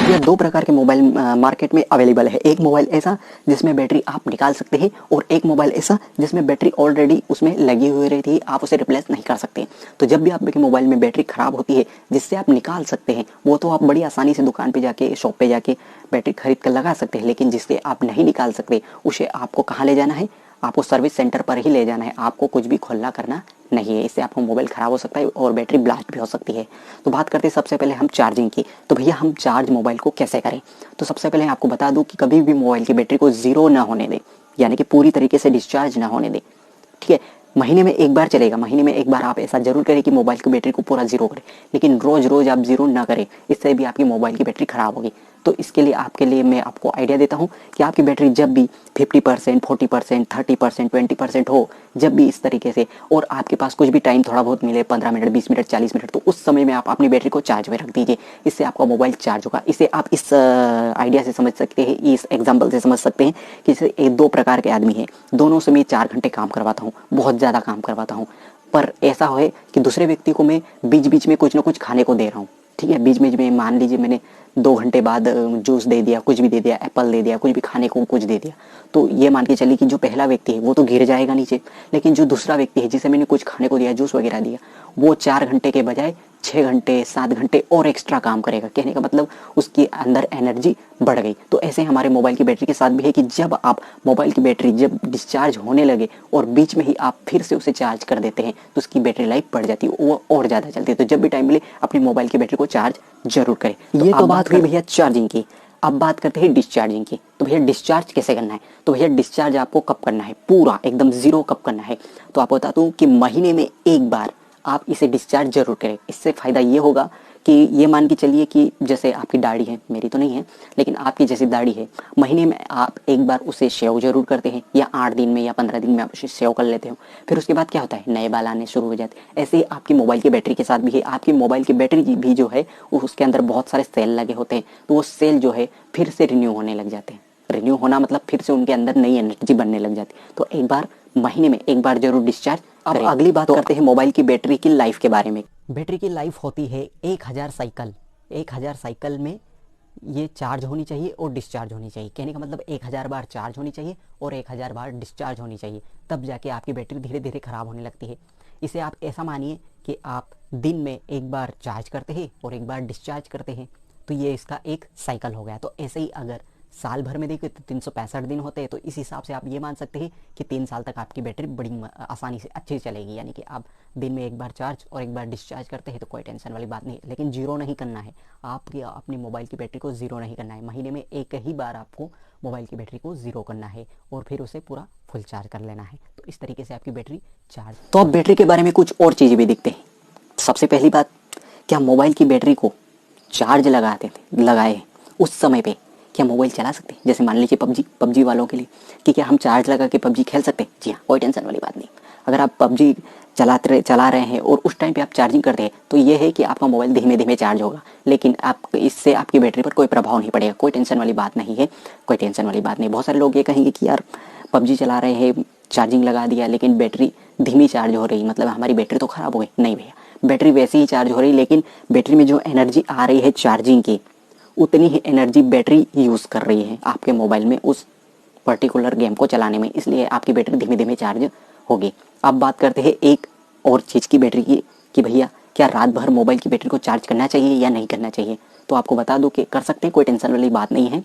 ये दो प्रकार के मोबाइल मार्केट में अवेलेबल है। एक मोबाइल ऐसा जिसमें बैटरी आप निकाल सकते हैं और एक मोबाइल ऐसा जिसमें बैटरी ऑलरेडी उसमें लगी हुई रहती है, आप उसे रिप्लेस नहीं कर सकते। तो जब भी आपके मोबाइल में बैटरी खराब होती है जिससे आप निकाल सकते हैं, वो तो आप बड़ी आसानी से दुकान पे जाके, शॉप पे जाके बैटरी खरीद कर लगा सकते हैं। लेकिन जिससे आप नहीं निकाल सकते उसे आपको कहाँ ले जाना है? आपको सर्विस सेंटर पर ही ले जाना है। आपको कुछ भी खोलना करना नहीं है। इससे आपका मोबाइल ख़राब हो सकता है और बैटरी ब्लास्ट भी हो सकती है। तो बात करते हैं सबसे पहले हम चार्जिंग की। तो भैया हम चार्ज मोबाइल को कैसे करें? तो सबसे पहले आपको बता दूं कि कभी भी मोबाइल की बैटरी को ज़ीरो ना होने दें, यानी कि पूरी तरीके से डिस्चार्ज ना होने दें। ठीक है, महीने में एक बार चलेगा। महीने में एक बार आप ऐसा जरूर करें कि मोबाइल की बैटरी को पूरा ज़ीरो करें, लेकिन रोज़ रोज़ आप ज़ीरो ना करें, इससे भी आपकी मोबाइल की बैटरी ख़राब होगी। तो इसके लिए आपके लिए मैं आपको आइडिया देता हूँ कि आपकी बैटरी जब भी 50%, 40%, 30%, 20% हो, जब भी इस तरीके से, और आपके पास कुछ भी टाइम थोड़ा बहुत मिले, 15 मिनट, 20 मिनट, 40 मिनट, तो उस समय में आप अपनी बैटरी को चार्ज में रख दीजिए। इससे आपका मोबाइल चार्ज होगा। इसे आप इस आइडिया से समझ सकते हैं, इस एग्जाम्पल से समझ सकते हैं कि जैसे दो प्रकार के आदमी हैं, दोनों से मैं 4 घंटे काम करवाता हूँ, बहुत ज़्यादा काम करवाता हूँ, पर ऐसा है कि दूसरे व्यक्ति को मैं बीच बीच में कुछ ना कुछ खाने को दे रहा हूँ। ठीक है, बीच बीच में मान लीजिए मैंने 2 घंटे बाद जूस दे दिया, कुछ भी दे दिया, एप्पल दे दिया, कुछ भी खाने को कुछ दे दिया, तो ये मान के चलिए कि जो पहला व्यक्ति है वो तो गिर जाएगा नीचे, लेकिन जो दूसरा व्यक्ति है जिसे मैंने कुछ खाने को दिया, जूस वगैरह दिया, वो 4 घंटे के बजाय 6 घंटे, 7 घंटे और एक्स्ट्रा काम करेगा। कहने का मतलब उसके अंदर एनर्जी बढ़ गई। तो ऐसे हमारे मोबाइल की बैटरी के साथ भी है कि जब आप मोबाइल की बैटरी जब डिस्चार्ज होने लगे और बीच में ही आप फिर से उसे चार्ज कर देते हैं, तो उसकी बैटरी लाइफ बढ़ जाती है, वो और ज़्यादा चलती है। तो जब भी टाइम मिले अपनी मोबाइल की बैटरी को चार्ज जरूर करें। ये तो बात हुई भैया चार्जिंग की। अब बात करते हैं डिस्चार्जिंग की। तो भैया डिस्चार्ज कैसे करना है? तो भैया डिस्चार्ज आपको कब करना है, पूरा एकदम ज़ीरो कब करना है? तो आपको बता दूं कि महीने में एक बार आप इसे डिस्चार्ज जरूर करें। इससे फ़ायदा ये होगा कि ये मान के चलिए कि जैसे आपकी दाढ़ी है, मेरी तो नहीं है, लेकिन आपकी जैसी दाढ़ी है, महीने में आप एक बार उसे शेव जरूर करते हैं, या 8 दिन में या 15 दिन में आप उसे शेव कर लेते हो। फिर उसके बाद क्या होता है, नए बाल आने शुरू हो जाते हैं। ऐसे ही आपकी मोबाइल की बैटरी के साथ भी है। आपकी मोबाइल की बैटरी भी जो है उसके अंदर बहुत सारे सेल लगे होते हैं, तो वो सेल जो है फिर से रिन्यू होने लग जाते हैं। रिन्यू होना मतलब फिर से उनके अंदर नई एनर्जी बनने लग जाती है। तो एक बार महीने में एक बार जरूर डिस्चार्ज। अब अगली बात करते हैं मोबाइल की बैटरी की लाइफ के बारे में। बैटरी की लाइफ होती है 1000 साइकिल। 1000 साइकिल में ये चार्ज होनी चाहिए और डिस्चार्ज होनी चाहिए। कहने का मतलब 1000 बार चार्ज होनी चाहिए और 1000 बार डिस्चार्ज होनी चाहिए, तब जाके आपकी बैटरी धीरे धीरे ख़राब होने लगती है। इसे आप ऐसा मानिए कि आप दिन में एक बार चार्ज करते हैं और एक बार डिस्चार्ज करते हैं, तो ये इसका एक साइकिल हो गया। तो ऐसे ही अगर साल भर में देखें तो 365 दिन होते हैं, तो इस हिसाब से आप ये मान सकते हैं कि 3 साल तक आपकी बैटरी बड़ी आसानी से अच्छी चलेगी। यानी कि आप दिन में एक बार चार्ज और एक बार डिस्चार्ज करते हैं तो कोई टेंशन वाली बात नहीं। लेकिन जीरो नहीं करना है, आपकी अपनी मोबाइल की बैटरी को ज़ीरो नहीं करना है। महीने में एक ही बार आपको मोबाइल की बैटरी को ज़ीरो करना है और फिर उसे पूरा फुल चार्ज कर लेना है। तो इस तरीके से आपकी बैटरी चार्ज। तो अब बैटरी के बारे में कुछ और चीज़ें भी दिखते हैं। सबसे पहली बात, क्या मोबाइल की बैटरी को चार्ज लगाए उस समय पे क्या मोबाइल चला सकते हैं? जैसे मान लीजिए पबजी वालों के लिए कि क्या हम चार्ज लगा के पबजी खेल सकते हैं? जी हाँ, कोई टेंशन वाली बात नहीं। अगर आप पबजी चला रहे हैं और उस टाइम पे आप चार्जिंग करते हैं, तो ये है कि आपका मोबाइल धीमे धीमे चार्ज होगा, लेकिन आप इससे आपकी बैटरी पर कोई प्रभाव नहीं पड़ेगा। कोई टेंशन वाली बात नहीं है, कोई टेंशन वाली बात नहीं। बहुत सारे लोग ये कहेंगे कि यार पबजी चला रहे हैं, चार्जिंग लगा दिया, लेकिन बैटरी धीमी चार्ज हो रही, मतलब हमारी बैटरी तो ख़राब हो गई। नहीं भैया, बैटरी वैसे ही चार्ज हो रही, लेकिन बैटरी में जो एनर्जी आ रही है चार्जिंग की, उतनी ही एनर्जी बैटरी यूज़ कर रही है आपके मोबाइल में उस पर्टिकुलर गेम को चलाने में, इसलिए आपकी बैटरी धीमे धीमे चार्ज होगी। अब बात करते हैं एक और चीज़ की बैटरी की कि भैया क्या रात भर मोबाइल की बैटरी को चार्ज करना चाहिए या नहीं करना चाहिए? तो आपको बता दूं कि कर सकते हैं, कोई टेंशन वाली बात नहीं है।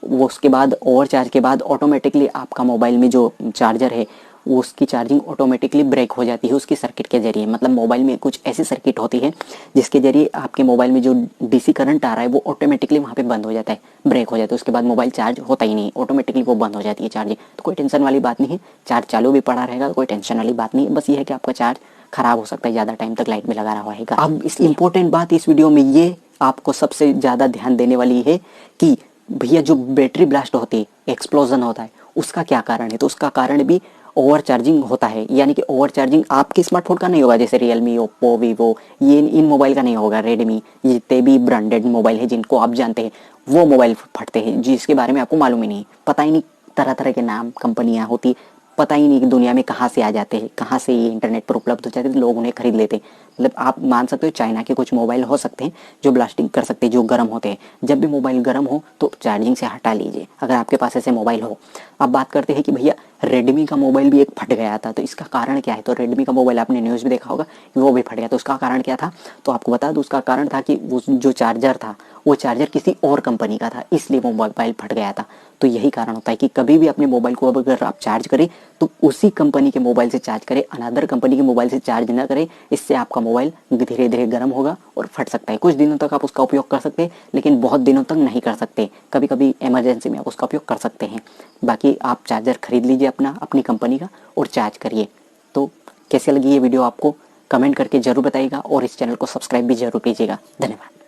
वो उसके बाद ओवर चार्ज के बाद ऑटोमेटिकली आपका मोबाइल में जो चार्जर है वो उसकी चार्जिंग ऑटोमेटिकली ब्रेक हो जाती है उसकी सर्किट के जरिए। मतलब मोबाइल में कुछ ऐसी सर्किट होती है जिसके जरिए आपके मोबाइल में जो डीसी करंट आ रहा है वो ऑटोमेटिकली वहाँ पे बंद हो जाता है, ब्रेक हो जाता है। उसके बाद मोबाइल चार्ज होता ही नहीं, ऑटोमेटिकली वो बंद हो जाती है चार्जिंग। तो कोई टेंशन वाली बात नहीं है, चार्ज चालू भी पड़ा रहेगा, कोई टेंशन वाली बात नहीं है। बस ये है कि आपका चार्ज खराब हो सकता है, ज़्यादा टाइम तक लाइट में लगा रहा रहेगा। अब इस इंपॉर्टेंट बात इस वीडियो में ये आपको सबसे ज़्यादा ध्यान देने वाली है कि भैया जो बैटरी ब्लास्ट होती है, एक्सप्लोजन होता है, उसका क्या कारण है? तो उसका कारण भी ओवर चार्जिंग होता है। यानी कि ओवर चार्जिंग आपके स्मार्टफोन का नहीं होगा, जैसे रियलमी, ओप्पो, वीवो, ये इन मोबाइल का नहीं होगा, रेडमी, जितने भी ब्रांडेड मोबाइल है जिनको आप जानते हैं वो मोबाइल फटते हैं, जिसके बारे में आपको मालूम ही नहीं, पता ही नहीं, तरह तरह के नाम कंपनियां होती, पता ही नहीं कि दुनिया में कहाँ से आ जाते हैं, कहाँ से ये इंटरनेट पर उपलब्ध हो जाते हैं, तो लोग उन्हें खरीद लेते हैं। मतलब आप मान सकते हो चाइना के कुछ मोबाइल हो सकते हैं जो ब्लास्टिंग कर सकते हैं, जो गर्म होते हैं। जब भी मोबाइल गर्म हो तो चार्जिंग से हटा लीजिए, अगर आपके पास ऐसे मोबाइल हो। अब बात करते हैं कि भैया रेडमी का मोबाइल भी एक फट गया था, तो इसका कारण क्या है? तो रेडमी का मोबाइल आपने न्यूज़ में देखा होगा कि वो भी फट गया, तो उसका कारण क्या था? तो आपको बता दूँ, उसका कारण था कि वो जो चार्जर था वो चार्जर किसी और कंपनी का था, इसलिए वो मोबाइल फट गया था। तो यही कारण होता है कि कभी भी अपने मोबाइल को अगर आप चार्ज करें तो उसी कंपनी के मोबाइल से चार्ज करें, अनदर कंपनी के मोबाइल से चार्ज ना करें। इससे आपका मोबाइल धीरे धीरे गर्म होगा और फट सकता है। कुछ दिनों तक आप उसका उपयोग कर सकते हैं, लेकिन बहुत दिनों तक नहीं कर सकते। कभी कभी इमरजेंसी में आप उसका उपयोग कर सकते हैं। बाकी आप चार्जर खरीद लीजिए अपनी कंपनी का और चार्ज करिए। तो कैसे लगी ये वीडियो आपको कमेंट करके ज़रूर बताइएगा और इस चैनल को सब्सक्राइब भी ज़रूर कीजिएगा। धन्यवाद।